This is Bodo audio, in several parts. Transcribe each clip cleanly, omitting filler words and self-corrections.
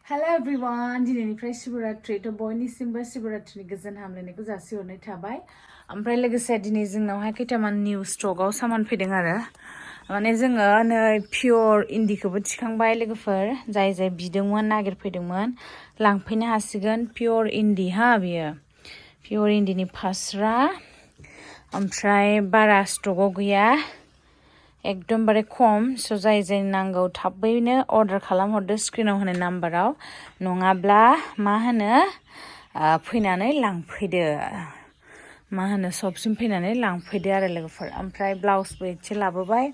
Hello everyone, दिनैनिफ्राय शिवरात्रि तो बयनिसिमबो शिवरात्रिनि गोजोन हामलायनायखौ जासिहरनाय थाबाय। ओमफ्राय लोगोसे दिनै जोंनावहाय खैथामान निउ स्टकआव सामान फैदों आरो माने जोङो नै पियर इन्दिखौबो थिखांबाय लोगोफोर जाय बिदोंमोन नागिरफैदोंमोन लांफैनो हासिगोन पियर इन्दि हा बियो पियर इन्दिनि फास्रा ओमफ्राय बारा स्टकआव गैया एकदमबारे खम स' जाय नांगौ थाबैनो अर्डार खालामहरदो स्क्रिनाव होनाय नाम्बाराव नङाब्ला मा होनो फैनानै लांफैदो मा होनो शपसिम फैनानै लांफैदो आरो लोगोफोर ओमफ्राय ब्लाउसबो एसे लाबोबाय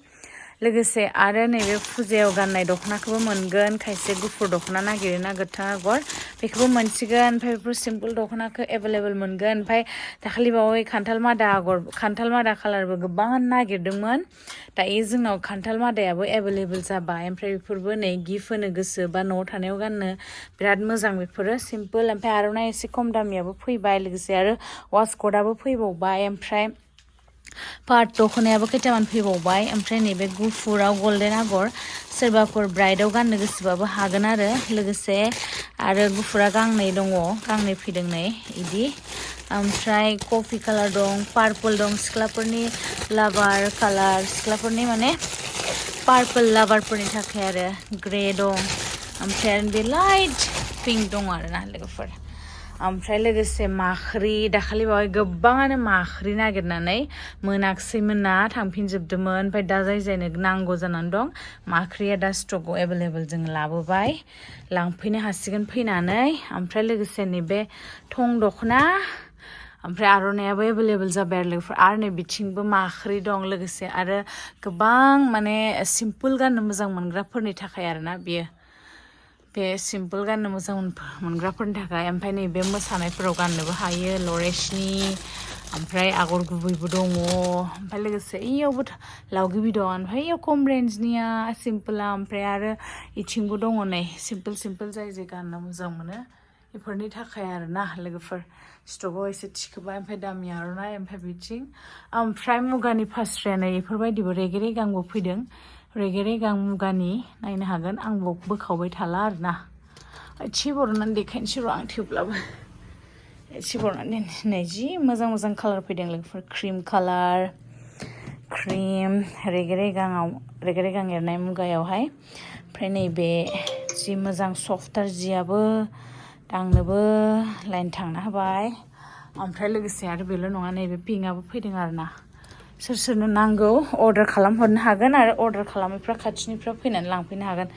लोगोसे आरो नैबे फुजायाव गाननाय दख'नाखौबो मोनगोन खायसे गुफुर दख'ना नागिरोना गोथां आगर बेखौबो मोनसिगोन ओमफ्राय बेफोर सिम्पोल दख'नाखौ एभेलेबल मोनगोन ओमफ्राय दाखालि बावै खान्थाल मादा कालारबो गोबां नागिरदोंमोन दायो जोंनाव खान्थाल मादायाबो एभेलेबल जाबाय ओमफ्राय बेफोरबो नै गिफ्ट होनो गोसो बा न'आव थानायाव गाननो बिराद मोजां बेफोरो सिम्पोल ओमफ्राय आर'नाइ एसे खम दामियाबो फैबाय लोगोसे आरो वासकटआबो फैबावबाय ओमफ्राय पाट दख'नायाबो खैथामान फैबावबाय ओमफ्राय नैबे गुफुराव गल्डेन आगर सोरबाफोर ब्राइडआव गाननो गोसोबाबो हागोन आरो लोगोसे आरो गुफुरा गांनै दङ गांनै फैदों नै इदि ओमफ्राय कफि कालार दं पार्पल दं सिख्लाफोरनि लाभार कालार सिख्लाफोरनि माने पार्पल लाभारफोरनि थाखाय आरो ग्रे दं ओमफ्राय बे लाइट पिंक दं आरोना लोगोफोर ओमफ्राय लोगोसे माख्रि दाखालि बावै गोबाङानो माख्रि नागिरनानै मोनाखसैमोन ना थांफिनजोबदोंमोन ओमफ्राय दा जायनो नांगौ जानानै दं माख्रिया दा स्टकआव एभेलेबल जों लाबोबाय लांफैनो हासिगोन फैनानै ओमफ्राय लोगोसे नैबे थं दख'ना ओमफ्राय आर'नाइयाबो एभेलेबल जाबाय आरो लोगोफोर आरो नै बिथिंबो माख्रि दं लोगोसे आरो गोबां माने सिम्पोल गाननो मोजां मोनग्राफोरनि थाखाय आरोना बियो बे सिम्पोल गाननो मोजां मोनग्राफोरनि थाखाय ओमफ्राय नैबे मोसानायफोराव गाननोबो हायो लरेसनि ओमफ्राय आगर गुबैबो दङ ओमफ्राय लोगोसे इयावबो लावगिबि दं ओमफ्राय इयाव खम रेन्जनिया सिम्पोला ओमफ्राय आरो इथिंबो दङ नै सिम्पोल जाय गाननो मोजां मोनो बेफोरनि थाखाय आरोना लोगोफोर स्टकआव एसे थिखोबाय ओमफ्राय दामि आर'नाइ ओमफ्राय बिथिं ओमफ्राय मुगानि फास्राया नै बेफोरबायदिबो रेगे रेगांबो फैदों रेगे रेगां मुगानि नायनो हागोन आं बोखावबाय थाला आरोना एसे बर'नानै देखायनोसै र' आं थेवब्लाबो एसे बर'नानै नै जि मोजां कालार फैदों लोगोफोर क्रिम कालार क्रिम रेगे रेगां एरनाय मुगायावहाय ओमफ्राय नैबे जि मोजां सफ्टार जियाबो दांनोबो लाइन थांना होबाय ओमफ्राय लोगोसे आरो बेल' नङा नैबे पिंकआबो फैदों आरोना सोरनो नांगौ अर्डार खालामहरनो हागोन आरो अर्डार खालामैफ्रा खाथिनिफ्रा फैनानै लांफैनो हागोन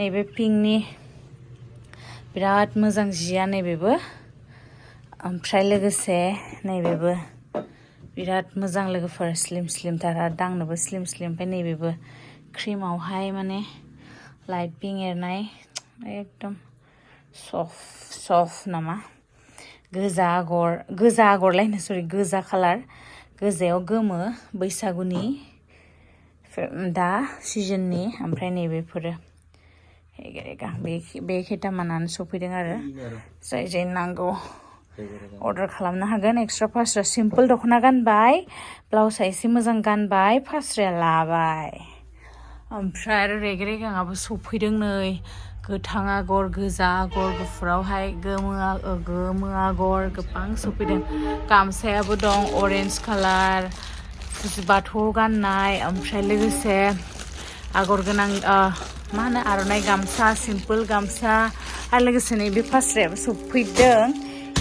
नैबे पिंकनि बिराद मोजां जिया नैबेबो ओमफ्राय लोगोसे नैबेबो बिराद मोजां लोगोफोर स्लिम थार आरो दांनोबो स्लिम ओमफ्राय नैबेबो क्रिमावहाय माने लाइट पिंक एरनाय एकदम सफ्ट नामा गोजा आगरलायनो सरि गोजा कालार गोजायाव गोमो बैसागुनि दा सिजननि ओमफ्राय नैबेफोरो बे खैथामानानो सफैदों आरो जाय नांगौ अर्डार खालामनो हागोन एक्सट्रा फास्रा सिम्पोल दख'ना गानबाय ब्लाउसआ एसे मोजां गानबाय फास्राया लाबाय ओमफ्राय आरो रेगे रेगाङाबो सफैदों नै गोथां आगर गोजा आगर गुफुरावहाय गोमो आगर गोबां सफैदों गामसायाबो दं अरेन्ज कालार बाथौआव गाननाय ओमफ्राय लोगोसे आगर गोनां मा होनो आर'नाइ गामसा सिम्पोल गामसा आरो लोगोसे नैबे फास्रायाबो सफैदों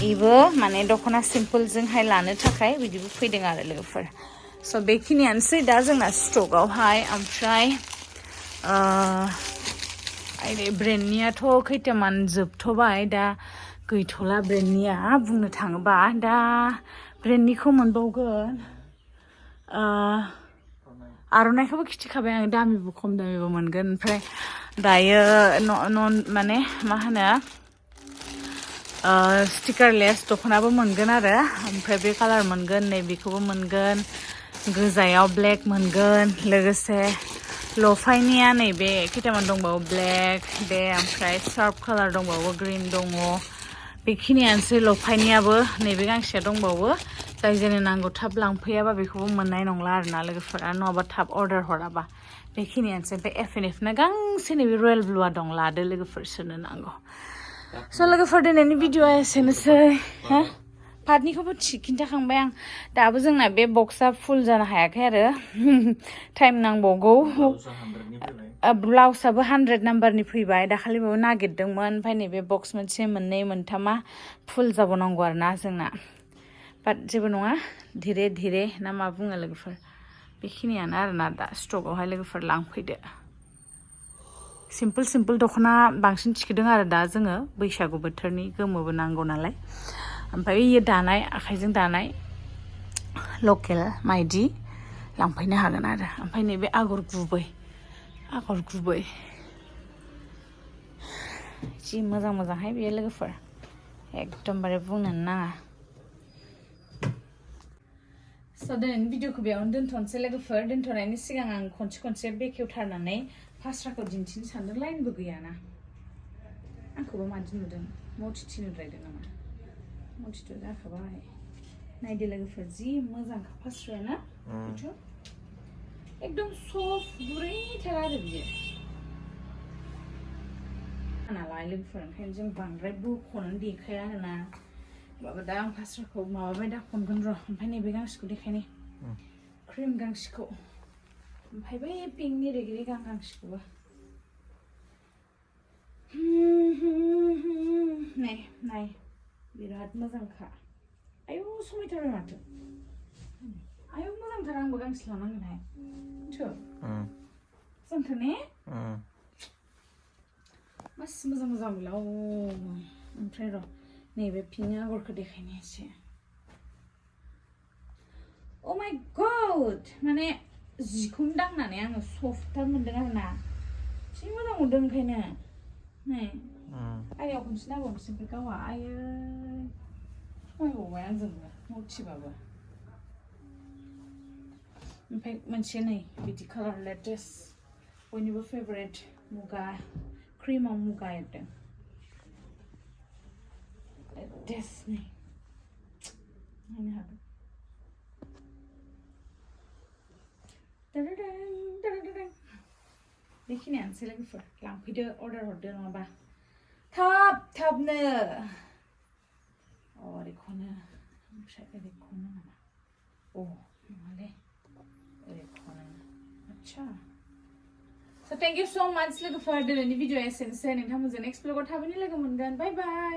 बेबो माने दख'ना सिम्पोलजोंहाय लानो थाखाय बिदिबो फैदों आरो लोगोफोर स' बेखिनियानोसै दा जोंना स्टकआवहाय ओमफ्राय ब्रेन्डनियाथ' खैथामान जोबथ'बाय दा गैथ'ला ब्रेन्डनिया बुंनो थाङोबा दा ब्रेन्डनिखौ मोनबावगोन आर'नाइखौबो खिथिखाबाय आं दामिबो खम दामिबो मोनगोन ओमफ्राय दायो माने मा होनो स्टिकारलेस दख'नाबो मोनगोन आरो ओमफ्राय बे कालार मोनगोन नैबेखौबो मोनगोन गोजायाव ब्लेक मोनगोन लोगोसे लफायनिया नैबे खैथामान दंबावो ब्लेक बे ओमफ्राय शार्प कालार दंबावो ग्रिन दङ बेखिनियानोसै लफायनियाबो नैबे गांसेया दंबावो जायनो नांगौ थाब लांफैयाबा बेखौबो मोननाय नंला आरोना लोगोफोरा नङाबा थाब अर्डार हराबा बेखिनियानोसै ओमफ्राय एफएनएफ ना गांसे नैबे रयेल ब्लुआ दं लादो लोगोफोर सोनो नांगौ स' लोगोफोर दिनैनि भिडिअ'आ एसेनोसै हा पार्टनिखौबो खिन्थाखांबाय आं दाबो जोंना बे बक्सआ फुल जानो हायाखै आरो टाइम नांबावगौ ब्लाउसआबो 100 नाम्बारनि फैबाय दाखालिबाबो नागिरदोंमोन ओमफ्राय नैबे बक्स मोनसे मोननै मोनथामा फुल जाबावनांगौ आरोना जोंना बाट जेबो नङा धीरे धीरे ना मा बुङो लोगोफोर बेखिनियानो आरोना दा स्टकआवहाय लोगोफोर लांफैदो सिम्पोल दख'ना बांसिन थिखोदों आरो दा जोङो बैसागु बोथोरनि गोमोबो नांगौ नालाय ओमफ्राय इयो दानाय आखाइजों दानाय लकेल माइदि लांफैनो हागोन आरो ओमफ्राय नैबे आगर गुबै जि मोजांहाय बेयो लोगोफोर एकदमबारे बुंनोनो नाङा स' दिनैनि भिडिअ'खौ बेयावनो दोनथ'नोसै लोगोफोर दोनथ'नायनि सिगां आं खनसे बेखेवथारनानै फास्राखौ दिन्थिनो सानदों लाइनबो गैयाना आंखौबो मादि नुदों मटिथि नुद्रायदों नामा मटिथ' जाखाबाय नायदो लोगोफोर जि मोजांखा फास्राया ना एकदम सफ्ट गुरैथार आरो बियो नालाय लोगोफोर ओंखायनो जों बांद्राय बोख'नानै देखाया आरोना होमबाबो दा आं फास्राखौ माबाबाय दा खनगोन र' ओमफ्राय नैबे गांसेखौ देखायनि क्रिम गांसेखौ ओमफ्राय बै पिंकनि रेगे रेगां गांसेखौबो नाय बिराद मोजांखा आयौ समायथारो माथो आयौ मोजांथार आंबो गांसे लानांगोनहाय मोजांथार ने मासि मोजां बेलाव ओमफ्राय र' नैबे पिंक आगरखौ देखायनो एसे अ माय गड माने जिखौनो दांनानै आङो सफ्टथार मोनदों आरोना जि मोजां मोनदों ओंखायनो नै आइयाव खनसे नायबावनोसै ओमफ्राय गावहा आयै समायबावबाय आंजोंबो मटिबाबो ओमफ्राय मोनसे नै बिदि कालार लेटेस्ट बयनिबो फेभरेट मुगा क्रिमाव मुगा एरदों लेटेस्ट नै नायनो हागोन बेखिनियानोसै लोगोफोर लांफैदो अर्डार हरदो नङाबा थाबनो ओरैखौनो ओमफ्राय ओरैखौनो नामा नङालै ओरैखौनो आच्छा स' थेंक इउ स' माच लोगोफोर दिनैनि भिडिअ एसेनोसै नोंथांमोनजों नेक्स्ट ब्लगाव थाबैनो लोगो मोनगोन बाय बाय